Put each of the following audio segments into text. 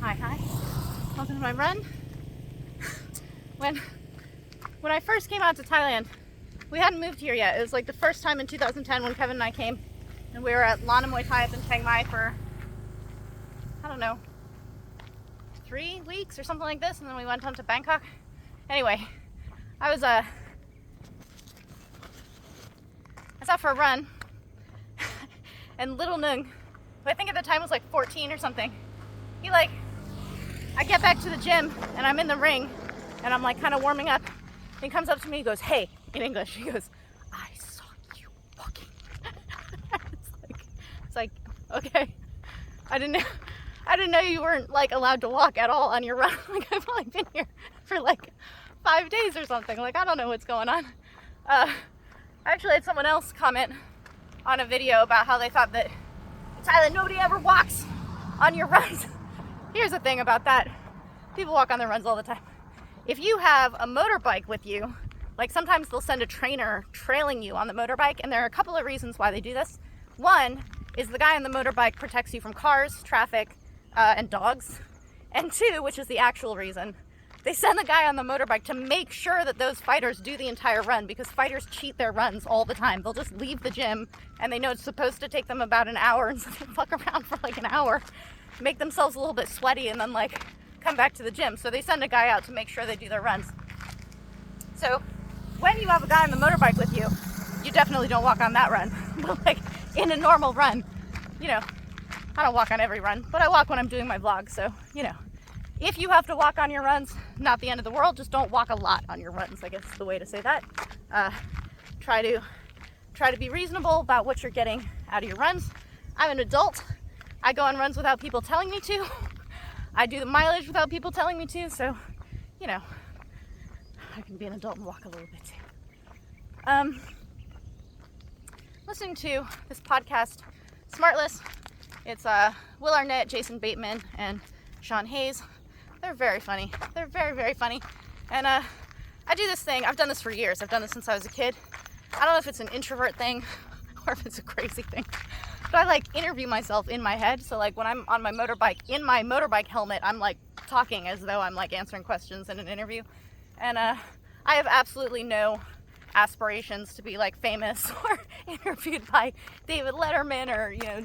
Hi. Welcome to my run. When I first came out to Thailand, we hadn't moved here yet. It was like the first time in 2010 when Kevin and I came, and we were at Lana Muay Thai up in Chiang Mai for, I don't know, 3 weeks or something like this, and then we went on to Bangkok. Anyway, I was out for a run, and little Nung, who I think at the time was like 14 or something, I get back to the gym and I'm in the ring and I'm like kind of warming up. He comes up to me, he goes, "Hey," in English. He goes, "I saw you walking." It's like, okay. I didn't know you weren't like allowed to walk at all on your run. Like, I've only been here for like 5 days or something. Like, I don't know what's going on. I actually had someone else comment on a video about how they thought that in Thailand nobody ever walks on your runs. Here's the thing about that. People walk on their runs all the time. If you have a motorbike with you, like sometimes they'll send a trainer trailing you on the motorbike, and there are a couple of reasons why they do this. One is the guy on the motorbike protects you from cars, traffic, and dogs. And two, which is the actual reason, they send the guy on the motorbike to make sure that those fighters do the entire run, because fighters cheat their runs all the time. They'll just leave the gym and they know it's supposed to take them about an hour, and so they fuck around for like an hour, make themselves a little bit sweaty, and then like come back to the gym. So they send a guy out to make sure they do their runs. So when you have a guy on the motorbike with you, you definitely don't walk on that run. But like in a normal run, you know, I don't walk on every run, but I walk when I'm doing my vlog. So, you know, if you have to walk on your runs, not the end of the world. Just don't walk a lot on your runs, I guess is the way to say that. Try to be reasonable about what you're getting out of your runs. I'm an adult. I go on runs without people telling me to. I do the mileage without people telling me to. So, you know, I can be an adult and walk a little bit too. Listening to this podcast, Smartless. It's Will Arnett, Jason Bateman, and Sean Hayes. They're very funny. They're very, very funny. And I do this thing. I've done this for years. I've done this since I was a kid. I don't know if it's an introvert thing or if it's a crazy thing. But I like interview myself in my head. So like when I'm on my motorbike, in my motorbike helmet, I'm like talking as though I'm like answering questions in an interview. And I have absolutely no aspirations to be like famous or interviewed by David Letterman or, you know,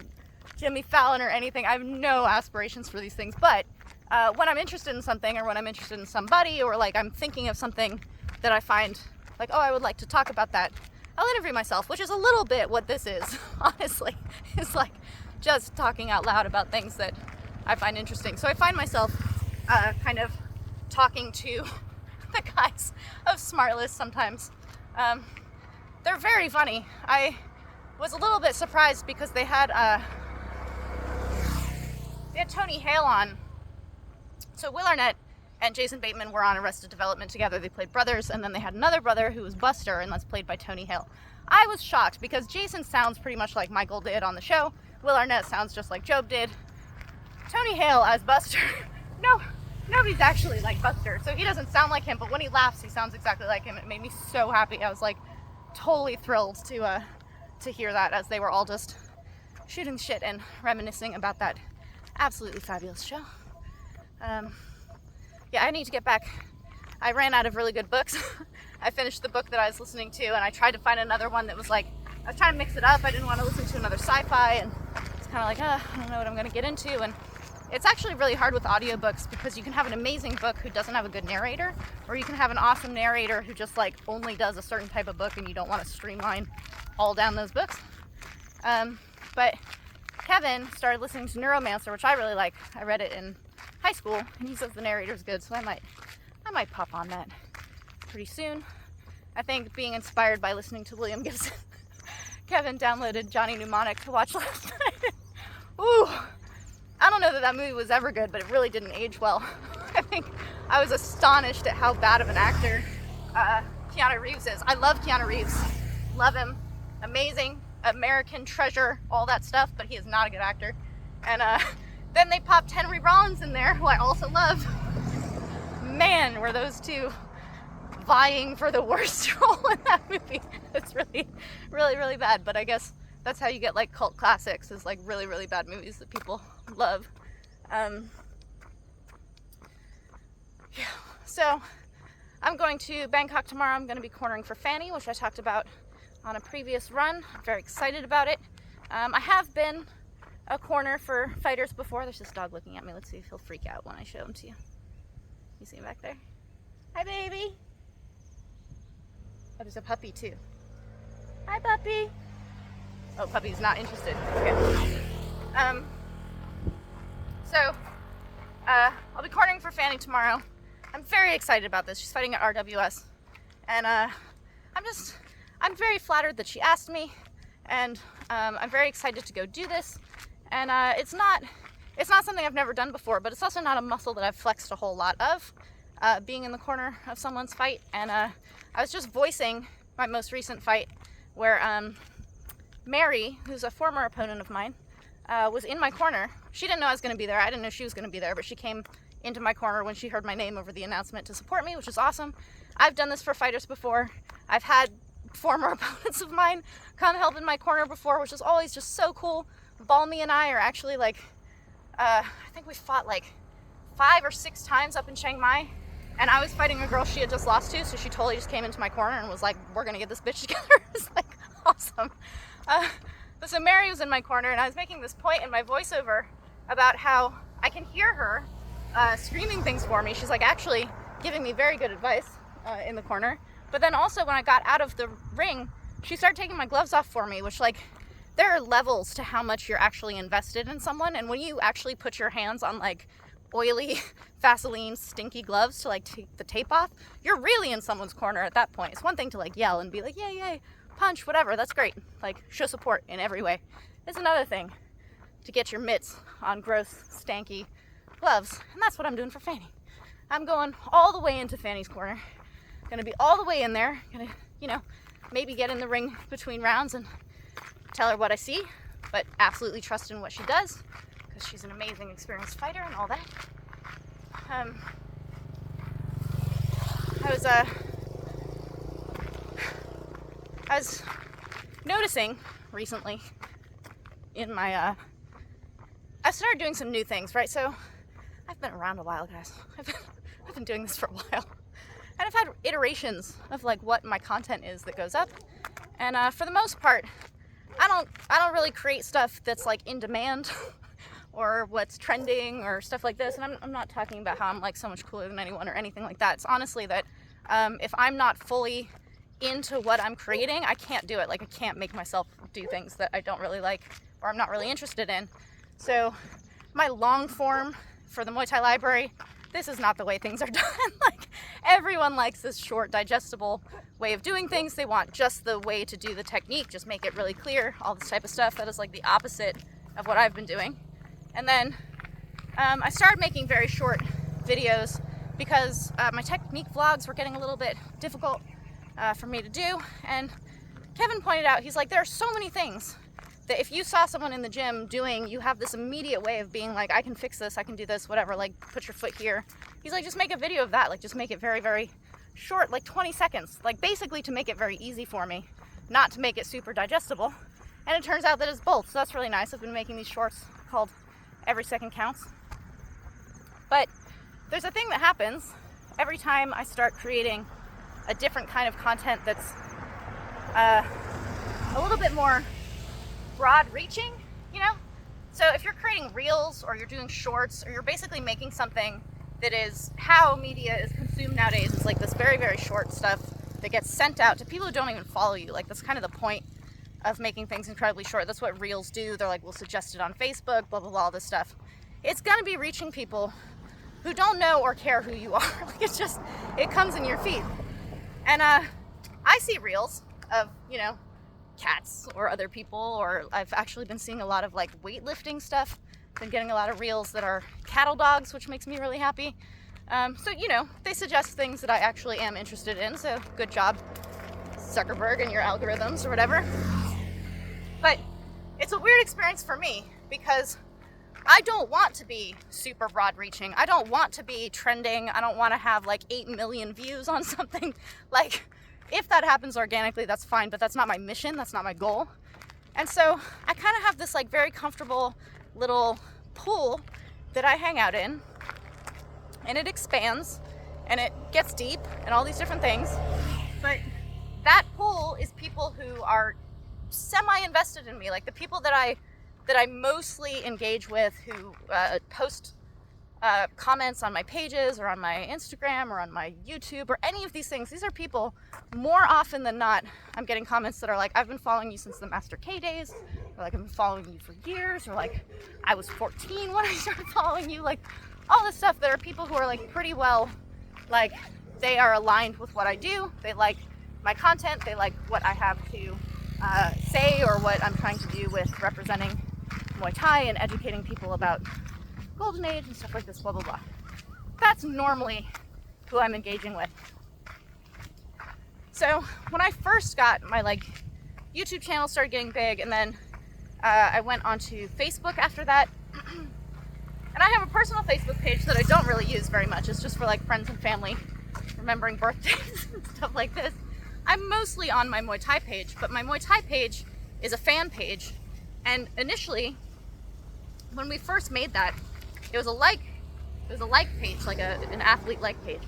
Jimmy Fallon or anything. I have no aspirations for these things. But when I'm interested in something, or when I'm interested in somebody, or like I'm thinking of something that I find like, oh, I would like to talk about that, I'll interview myself, which is a little bit what this is, honestly. It's like just talking out loud about things that I find interesting. So I find myself kind of talking to the guys of Smartless sometimes. They're very funny. I was a little bit surprised because they had Tony Hale on. So Will Arnett and Jason Bateman were on Arrested Development together. They played brothers, and then they had another brother who was Buster, and that's played by Tony Hale. I was shocked because Jason sounds pretty much like Michael did on the show. Will Arnett sounds just like Job did. Tony Hale as Buster, nobody's actually like Buster, so he doesn't sound like him, but when he laughs, he sounds exactly like him. It made me so happy. I was like totally thrilled to hear that, as they were all just shooting shit and reminiscing about that absolutely fabulous show. Yeah, I need to get back. I ran out of really good books. I finished the book that I was listening to, and I tried to find another one that was like, I was trying to mix it up. I didn't want to listen to another sci-fi, and it's kind of like, I don't know what I'm going to get into. And it's actually really hard with audiobooks, because you can have an amazing book who doesn't have a good narrator, or you can have an awesome narrator who just like only does a certain type of book, and you don't want to streamline all down those books. But Kevin started listening to Neuromancer, which I really like. I read it in high school, and he says the narrator's good, so I might pop on that pretty soon. I think being inspired by listening to William Gibson, Kevin downloaded Johnny Mnemonic to watch last night. Ooh, I don't know that movie was ever good, but it really didn't age well. I think I was astonished at how bad of an actor Keanu Reeves is. I love Keanu Reeves, love him, amazing, American treasure, all that stuff, but he is not a good actor. And then they popped Henry Rollins in there, who I also love. Man, were those two vying for the worst role in that movie. It's really, really, really bad. But I guess that's how you get like cult classics, is like really, really bad movies that people love. Yeah. So I'm going to Bangkok tomorrow. I'm going to be cornering for Fani, which I talked about on a previous run. I'm very excited about it. I have been a corner for fighters before. There's this dog looking at me. Let's see if he'll freak out when I show him to you. You see him back there? Hi, baby. Oh, there's a puppy too. Hi, puppy. Oh, puppy's not interested. Okay. So I'll be cornering for Fani tomorrow. I'm very excited about this. She's fighting at RWS, and I'm very flattered that she asked me, and I'm very excited to go do this. And it's not something I've never done before, but it's also not a muscle that I've flexed a whole lot of, being in the corner of someone's fight. And I was just voicing my most recent fight where Mary, who's a former opponent of mine, was in my corner. She didn't know I was going to be there. I didn't know she was going to be there, but she came into my corner when she heard my name over the announcement to support me, which is awesome. I've done this for fighters before. I've had former opponents of mine come help in my corner before, which is always just so cool. Balmy and I are actually like, I think we fought like 5 or 6 times up in Chiang Mai, and I was fighting a girl she had just lost to, so she totally just came into my corner and was like, we're gonna get this bitch together. It's like awesome. But so Mary was in my corner, and I was making this point in my voiceover about how I can hear her screaming things for me. She's like actually giving me very good advice in the corner. But then also when I got out of the ring, she started taking my gloves off for me, which like, there are levels to how much you're actually invested in someone. And when you actually put your hands on like oily Vaseline stinky gloves to like take the tape off, you're really in someone's corner at that point. It's one thing to like yell and be like, yay, yay, punch, whatever, that's great. Like show support in every way. It's another thing to get your mitts on gross, stanky gloves. And that's what I'm doing for Fani. I'm going all the way into Fani's corner. Gonna be all the way in there. Gonna, you know, maybe get in the ring between rounds and tell her what I see, but absolutely trust in what she does, because she's an amazing, experienced fighter and all that. I was noticing recently in my, I started doing some new things, right? So I've been around a while, guys. I've been doing this for a while. And I've had iterations of like what my content is that goes up. And for the most part, I don't really create stuff that's like in demand or what's trending or stuff like this. And I'm not talking about how I'm like so much cooler than anyone or anything like that. It's honestly that if I'm not fully into what I'm creating, I can't do it. Like I can't make myself do things that I don't really like or I'm not really interested in. So my long form for the Muay Thai library, this is not the way things are done. Like everyone likes this short, digestible way of doing things. They want just the way to do the technique, just make it really clear, all this type of stuff. That is like the opposite of what I've been doing. And then I started making very short videos because my technique vlogs were getting a little bit difficult for me to do. And Kevin pointed out, he's like, there are so many things that if you saw someone in the gym doing, you have this immediate way of being like, I can fix this, I can do this, whatever, like put your foot here. He's like, just make a video of that, like just make it very, very short, like 20 seconds, like basically to make it very easy for me, not to make it super digestible. And it turns out that it's both, so that's really nice. I've been making these shorts called Every Second Counts. But there's a thing that happens every time I start creating a different kind of content that's a little bit more broad reaching, you know? So if you're creating reels or you're doing shorts or you're basically making something that is how media is consumed nowadays, it's like this very, very short stuff that gets sent out to people who don't even follow you. Like that's kind of the point of making things incredibly short. That's what reels do. They're like, we'll suggest it on Facebook, blah, blah, blah, all this stuff. It's gonna be reaching people who don't know or care who you are. Like it's just, it comes in your feed. And I see reels of, you know, cats or other people, or I've actually been seeing a lot of like weightlifting stuff. Been getting a lot of reels that are cattle dogs, which makes me really happy. So, you know, they suggest things that I actually am interested in. So good job, Zuckerberg and your algorithms or whatever. But it's a weird experience for me because I don't want to be super broad reaching. I don't want to be trending. I don't want to have like 8 million views on something. Like if that happens organically, that's fine, but that's not my mission. That's not my goal. And so I kind of have this like very comfortable little pool that I hang out in, and it expands and it gets deep and all these different things. But that pool is people who are semi-invested in me, like the people that I mostly engage with, who post comments on my pages or on my Instagram or on my YouTube or any of these things. These are people, more often than not, I'm getting comments that are like, I've been following you since the Master K days, or like, I've been following you for years, or like, I was 14 when I started following you, like all this stuff. There are people who are like pretty well, like they are aligned with what I do, they like my content, they like what I have to say or what I'm trying to do with representing Muay Thai and educating people about Golden Age and stuff like this, blah, blah, blah. That's normally who I'm engaging with. So when I first got my like YouTube channel started getting big, and then I went onto Facebook after that. And I have a personal Facebook page that I don't really use very much. It's just for like friends and family, remembering birthdays and stuff like this. I'm mostly on my Muay Thai page, but my Muay Thai page is a fan page. And initially, when we first made that, it was a like page, like an athlete like page.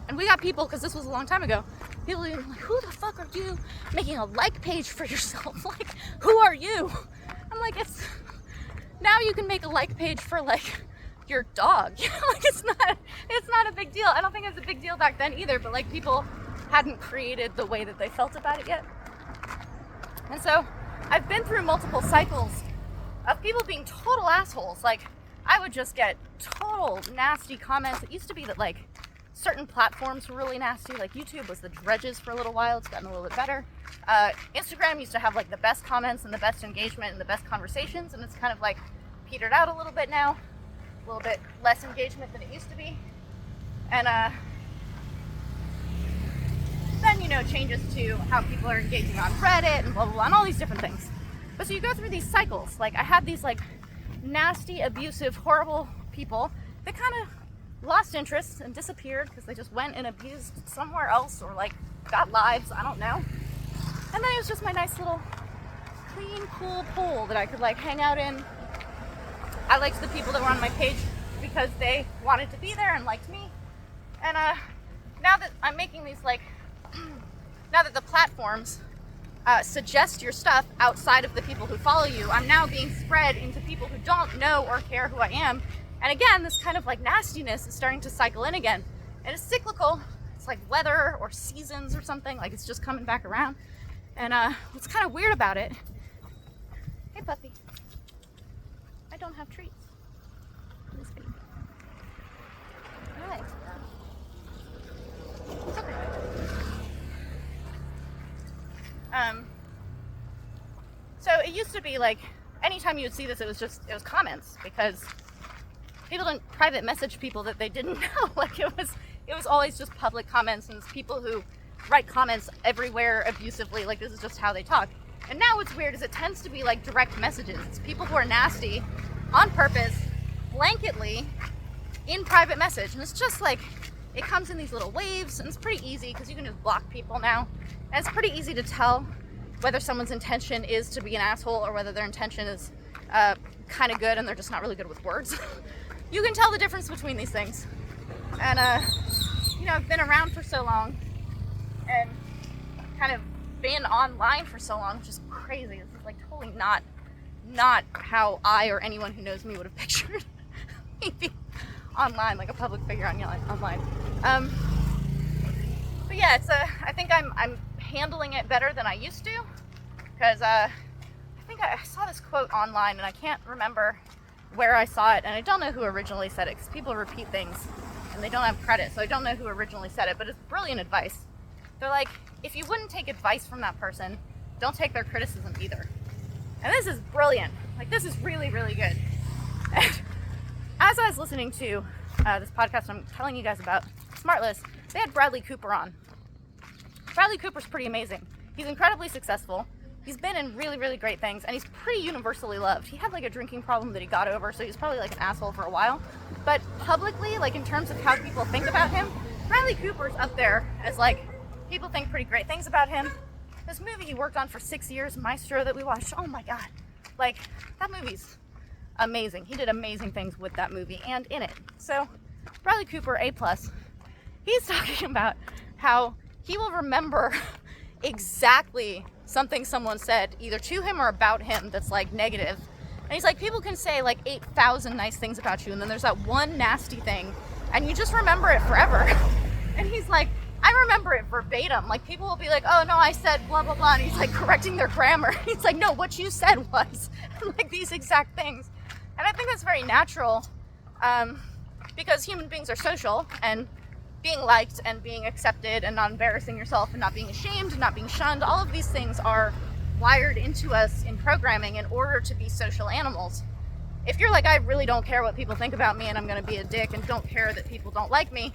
And we got people, because this was a long time ago, people were like, who the fuck are you making a like page for yourself? Like, who are you? I'm like, now you can make a like page for like your dog. Like, it's not a big deal. I don't think it was a big deal back then either, but like people hadn't created the way that they felt about it yet. And so I've been through multiple cycles of people being total assholes. Like, I would just get total nasty comments. It used to be that like certain platforms were really nasty. Like YouTube was the dredges for a little while. It's gotten a little bit better. Instagram used to have like the best comments and the best engagement and the best conversations, and it's kind of like petered out a little bit now. A little bit less engagement than it used to be. And then, you know, changes to how people are engaging on Reddit and blah, blah, blah, and all these different things. But so you go through these cycles. Like, I had these like nasty, abusive, horrible people that kind of lost interest and disappeared because they just went and abused somewhere else, or like got lives, I don't know. And then it was just my nice little clean, cool pool that I could like hang out in. I liked the people that were on my page because they wanted to be there and liked me. And now that I'm making these like, now that the platforms suggest your stuff outside of the people who follow you, I'm now being spread into people who don't know or care who I am. And again, this kind of like nastiness is starting to cycle in again. And it's cyclical. It's like weather or seasons or something. Like, it's just coming back around. And what's kind of weird about it, hey puppy, I don't have treats. This baby. Hi. It's okay. So it used to be like, anytime you would see this, it was comments, because people didn't private message people that they didn't know. Like, it was always just public comments, and it's people who write comments everywhere abusively. Like, this is just how they talk. And now what's weird is it tends to be like direct messages. It's people who are nasty on purpose, blanketly, in private message. And it's just like, it comes in these little waves, and it's pretty easy because you can just block people now. And it's pretty easy to tell whether someone's intention is to be an asshole or whether their intention is kind of good and they're just not really good with words. You can tell the difference between these things. And, you know, I've been around for so long and kind of been online for so long, which is crazy. This is like totally not how I or anyone who knows me would have pictured me being online, like a public figure online. But yeah, I think I'm handling it better than I used to, because I think I saw this quote online, and I can't remember where I saw it, and I don't know who originally said it, because people repeat things and they don't have credit, so I don't know who originally said it, but it's brilliant advice. They're like, if you wouldn't take advice from that person, don't take their criticism either. And this is brilliant. Like, this is really, really good. And as I was listening to this podcast I'm telling you guys about, Smartless, they had Bradley Cooper on. Bradley Cooper's pretty amazing. He's incredibly successful. He's been in really, really great things, and he's pretty universally loved. He had like a drinking problem that he got over, so he's probably like an asshole for a while. But publicly, like in terms of how people think about him, Bradley Cooper's up there as like, people think pretty great things about him. This movie he worked on for 6 years, Maestro, that we watched, oh my god. Like, that movie's amazing. He did amazing things with that movie and in it. So Bradley Cooper, A+. He's talking about how he will remember exactly something someone said either to him or about him that's like negative. And he's like, people can say like 8,000 nice things about you, and then there's that one nasty thing, and you just remember it forever. And he's like, I remember it verbatim. Like, people will be like, oh no, I said blah blah blah, and he's like correcting their grammar. He's like, no, what you said was like these exact things. And I think that's very natural, because human beings are social, and being liked and being accepted and not embarrassing yourself and not being ashamed and not being shunned, all of these things are wired into us in programming in order to be social animals. If you're like, I really don't care what people think about me and I'm going to be a dick and don't care that people don't like me,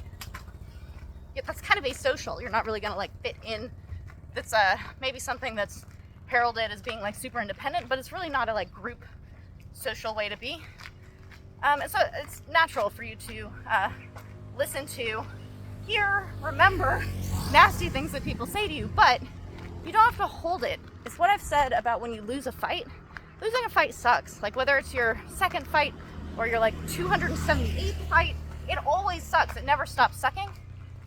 yeah, that's kind of asocial. You're not really going to like fit in. That's maybe something that's heralded as being like super independent, but it's really not a like group social way to be. And so it's natural for you to listen to, hear, remember nasty things that people say to you, but you don't have to hold it. It's what I've said about when you lose a fight. Losing a fight sucks. Like, whether it's your second fight or your like 278th fight, it always sucks. It never stops sucking,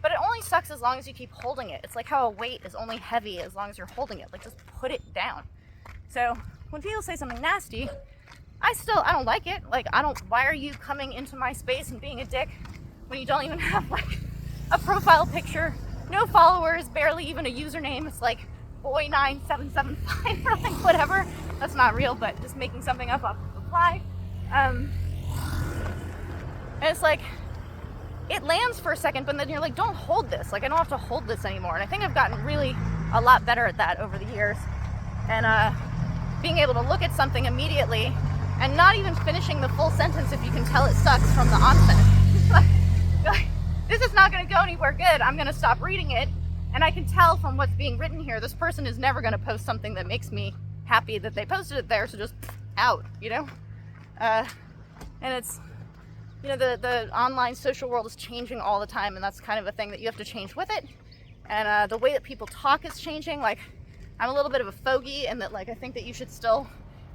but it only sucks as long as you keep holding it. It's like how a weight is only heavy as long as you're holding it. Like, just put it down. So when people say something nasty, I don't like it. Like, why are you coming into my space and being a dick when you don't even have like a profile picture, no followers, barely even a username? It's like boy9775 or like whatever. That's not real, but just making something up off the fly. And it's like, it lands for a second, but then you're like, don't hold this. Like, I don't have to hold this anymore. And I think I've gotten really a lot better at that over the years. And being able to look at something immediately and not even finishing the full sentence if you can tell it sucks from the onset. Like, this is not going to go anywhere good. I'm going to stop reading it. And I can tell from what's being written here, this person is never going to post something that makes me happy that they posted it there. So just out, you know? And it's, you know, the online social world is changing all the time. And that's kind of a thing that you have to change with it. And the way that people talk is changing. Like, I'm a little bit of a fogey in that, like, I think that you should still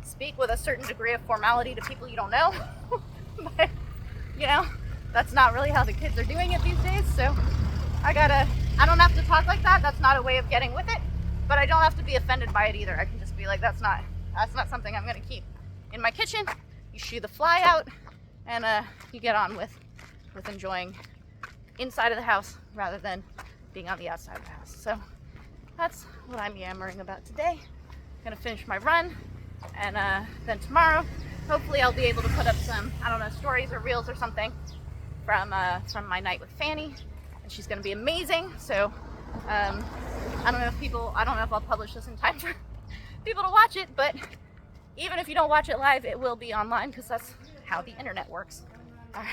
speak with a certain degree of formality to people you don't know. But, you know, that's not really how the kids are doing it these days. So I don't have to talk like that. That's not a way of getting with it, but I don't have to be offended by it either. I can just be like, that's not something I'm going to keep in my kitchen. You shoo the fly out, and you get on with enjoying inside of the house rather than being on the outside of the house. So that's what I'm yammering about today. I'm going to finish my run, and then tomorrow, hopefully I'll be able to put up some, I don't know, stories or reels or something from my night with Fani. She's going to be amazing. So I don't know if I'll publish this in time for people to watch it, but even if you don't watch it live, it will be online because that's how the internet works. All right.